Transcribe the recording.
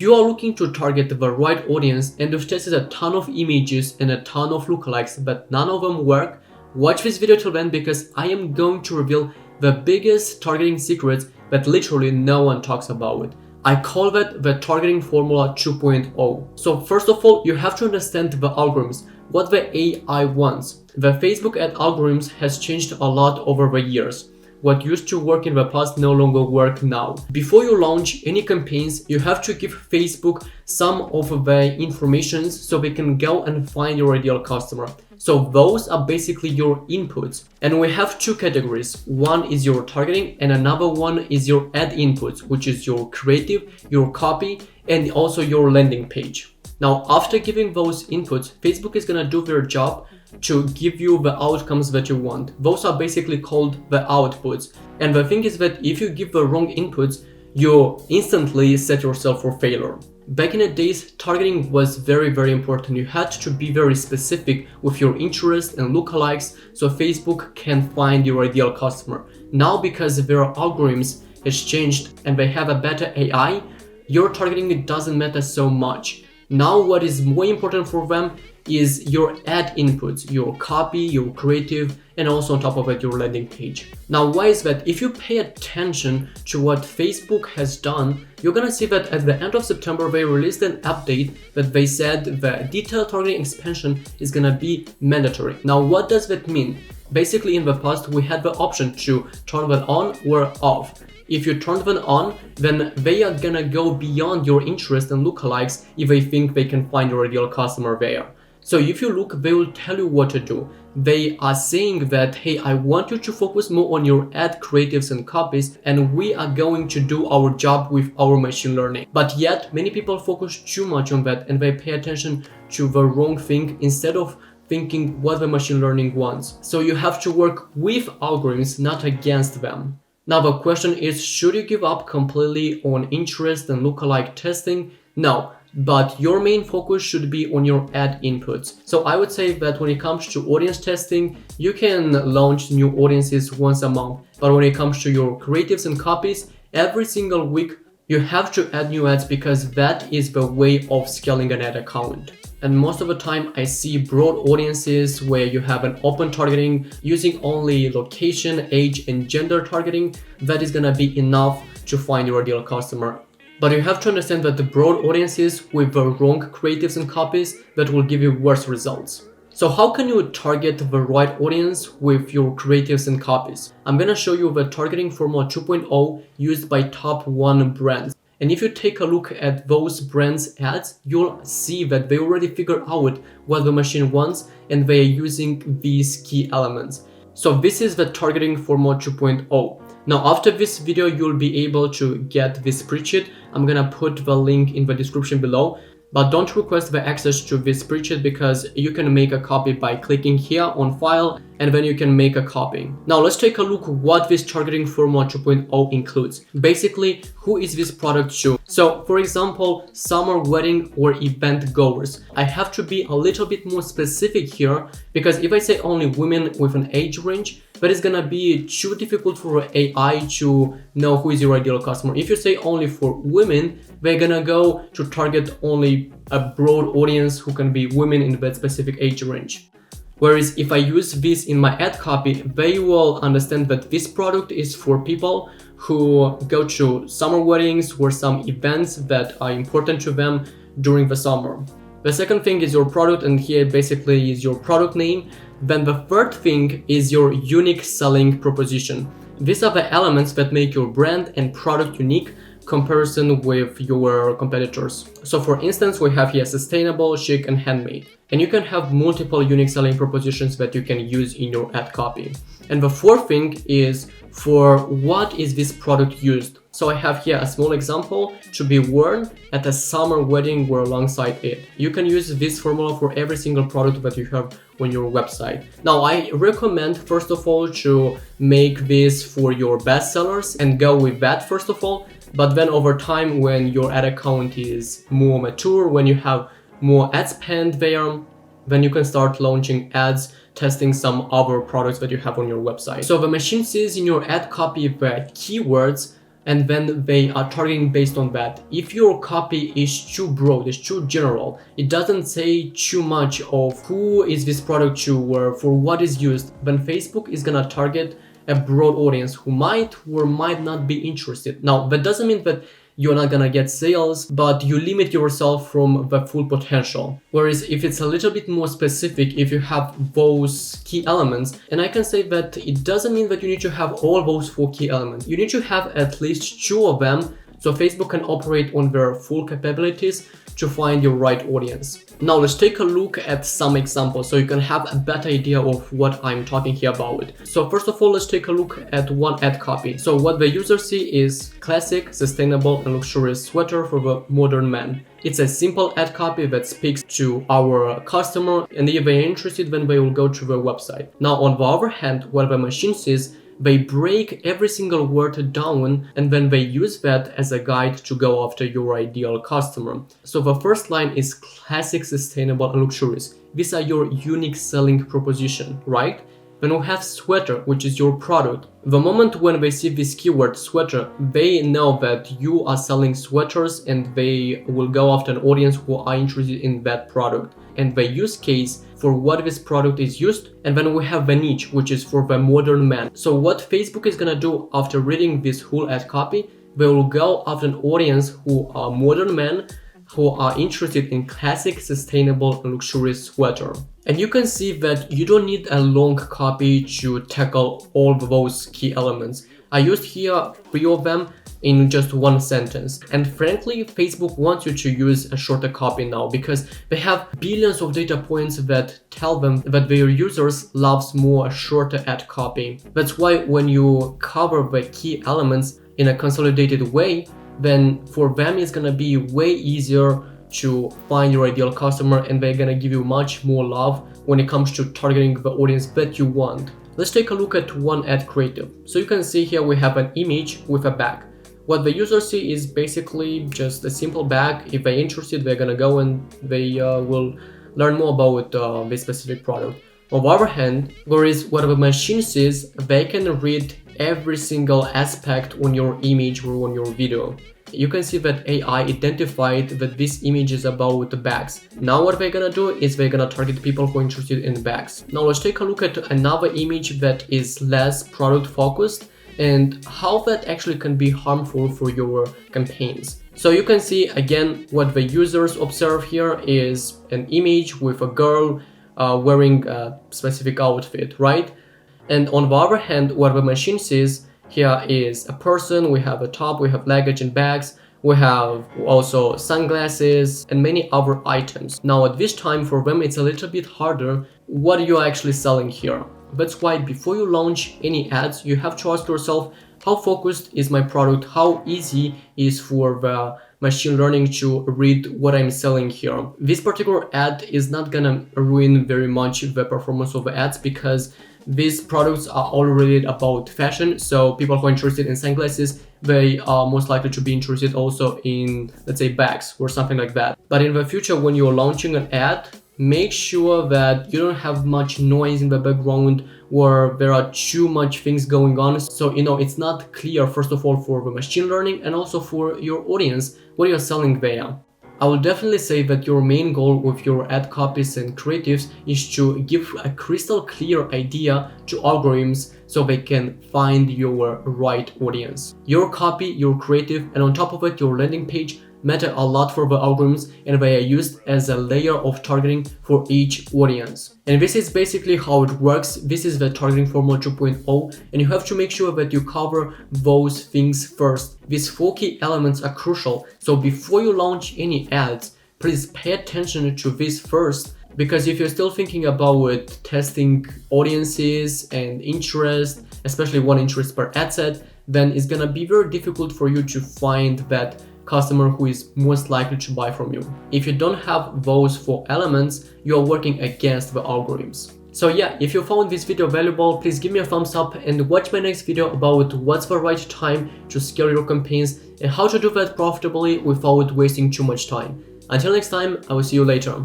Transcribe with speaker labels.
Speaker 1: You are looking to target the right audience and you've tested a ton of images and a ton of lookalikes, but none of them work. Watch this video till then because I am going to reveal the biggest targeting secrets that literally no one talks about. I call that the targeting formula 2.0. So first of all, you have to understand the algorithms, what the AI wants. The Facebook ad algorithms has changed a lot over the years. What used to work in the past no longer work now. Before you launch any campaigns, you have to give Facebook some of the information so they can go and find your ideal customer. So those are basically your inputs. And we have two categories. One is your targeting and another one is your ad inputs, which is your creative, your copy, and also your landing page. Now, after giving those inputs, Facebook is gonna do their job to give you the outcomes that you want. Those are basically called the outputs. And the thing is that if you give the wrong inputs, you instantly set yourself for failure. Back in the days, targeting was very important. You had to be very specific with your interests and lookalikes so Facebook can find your ideal customer. Now, because their algorithms has changed and they have a better AI, your targeting doesn't matter so much. Now what is more important for them is your ad inputs, your copy, your creative, and also on top of it, your landing page. Now, why is that? If you pay attention to what Facebook has done, you're gonna see that at the end of September, they released an update that they said the detailed targeting expansion is gonna be mandatory. Now, what does that mean? Basically, in the past, we had the option to turn that on or off. If you turn them on, then they are gonna go beyond your interest and lookalikes if they think they can find your ideal customer there. So if you look, they will tell you what to do. They are saying that, hey, I want you to focus more on your ad creatives and copies, and we are going to do our job with our machine learning. But yet, many people focus too much on that and they pay attention to the wrong thing instead of thinking what the machine learning wants. So you have to work with algorithms, not against them. Now the question is, should you give up completely on interest and lookalike testing? No, but your main focus should be on your ad inputs. So I would say that when it comes to audience testing, you can launch new audiences once a month. But when it comes to your creatives and copies, every single week you have to add new ads because that is the way of scaling an ad account. And most of the time I see broad audiences where you have an open targeting using only location, age, and gender targeting. That is gonna be enough to find your ideal customer. But you have to understand that the broad audiences with the wrong creatives and copies, that will give you worse results. So how can you target the right audience with your creatives and copies? I'm gonna show you the targeting formula 2.0 used by top 1 brands. And if you take a look at those brands' ads, you'll see that they already figured out what the machine wants and they are using these key elements. So this is the targeting formula 2.0. Now after this video, you'll be able to get this spreadsheet. I'm gonna put the link in the description below. But don't request the access to this spreadsheet because you can make a copy by clicking here on file and then you can make a copy. Now let's take a look what this targeting formula 2.0 includes. Basically, who is this product to? So for example, summer wedding or event goers. I have to be a little bit more specific here because if I say only women with an age range, that is gonna be too difficult for AI to know who is your ideal customer. If you say only for women, they're gonna go to target only a broad audience who can be women in that specific age range. Whereas if I use this in my ad copy, they will understand that this product is for people who go to summer weddings or some events that are important to them during the summer. The second thing is your product, and here basically is your product name. Then the third thing is your unique selling proposition. These are the elements that make your brand and product unique comparison with your competitors. So for instance, we have here sustainable, chic, and handmade. And you can have multiple unique selling propositions that you can use in your ad copy. And the fourth thing is for what is this product used. So I have here a small example to be worn at a summer wedding or alongside it. You can use this formula for every single product that you have on your website. Now I recommend first of all to make this for your best sellers and go with that first of all. But then over time, when your ad account is more mature, when you have more ad spend there, then you can start launching ads, testing some other products that you have on your website. So the machine sees in your ad copy the keywords and then they are targeting based on that. If your copy is too broad, it's too general, it doesn't say too much of who is this product to or for what is used, then Facebook is gonna target a broad audience who might or might not be interested. Now, that doesn't mean that you're not gonna get sales, but you limit yourself from the full potential. Whereas if it's a little bit more specific, if you have those key elements, and I can say that it doesn't mean that you need to have all those 4 key elements. You need to have at least 2 of them so Facebook can operate on their full capabilities to find your right audience. Now let's take a look at some examples so you can have a better idea of what I'm talking here about. So first of all, let's take a look at one ad copy. So what the user see is classic, sustainable and luxurious sweater for the modern man. It's a simple ad copy that speaks to our customer, and if they're interested, then they will go to the website. Now on the other hand, what the machine sees, they break every single word down and then they use that as a guide to go after your ideal customer. So the first line is classic, sustainable and luxurious. These are your unique selling proposition, right? Then we have sweater, which is your product. The moment when they see this keyword sweater, they know that you are selling sweaters and they will go after an audience who are interested in that product and the use case for what this product is used. And then we have the niche, which is for the modern man. So what Facebook is gonna do after reading this whole ad copy, they will go after an audience who are modern men who are interested in classic, sustainable and luxurious sweater. And you can see that you don't need a long copy to tackle all of those key elements. I used here 3 of them in just 1 sentence. And frankly, Facebook wants you to use a shorter copy now because they have billions of data points that tell them that their users loves more a shorter ad copy. That's why when you cover the key elements in a consolidated way, then for them it's gonna be way easier to find your ideal customer and they're gonna give you much more love when it comes to targeting the audience that you want. Let's take a look at one ad creative. So you can see here we have an image with a bag. What the user see is basically just a simple bag. If they're interested, they're gonna go and they will learn more about this specific product. On the other hand, whereas what the machine sees, they can read every single aspect on your image or on your video. You can see that AI identified that this image is about bags. Now what they're gonna do is they're gonna target people who are interested in bags. Now let's take a look at another image that is less product focused and how that actually can be harmful for your campaigns. So you can see again what the users observe here is an image with a girl wearing a specific outfit, right? And on the other hand, what the machine sees here is a person, we have a top, we have luggage and bags, we have also sunglasses and many other items. Now at this time for them it's a little bit harder what you're actually selling here. That's why before you launch any ads, you have to ask yourself, how focused is my product? How easy is for the machine learning to read what I'm selling here? This particular ad is not gonna ruin very much the performance of the ads because these products are all related about fashion. So people who are interested in sunglasses, they are most likely to be interested also in, let's say, bags or something like that. But in the future, when you're launching an ad, make sure that you don't have much noise in the background where there are too much things going on. So, it's not clear, first of all, for the machine learning and also for your audience what you're selling there. I will definitely say that your main goal with your ad copies and creatives is to give a crystal clear idea to algorithms so they can find your right audience. Your copy, your creative, and on top of it, your landing page matter a lot for the algorithms and they are used as a layer of targeting for each audience. And this is basically how it works. This is the targeting formula 2.0 and you have to make sure that you cover those things first. These 4 key elements are crucial. So before you launch any ads, please pay attention to this first, because if you're still thinking about testing audiences and interest, especially one interest per ad set, then it's gonna be very difficult for you to find that customer who is most likely to buy from you. If you don't have those 4 elements, you are working against the algorithms. So yeah, if you found this video valuable, please give me a thumbs up and watch my next video about what's the right time to scale your campaigns and how to do that profitably without wasting too much time. Until next time, I will see you later.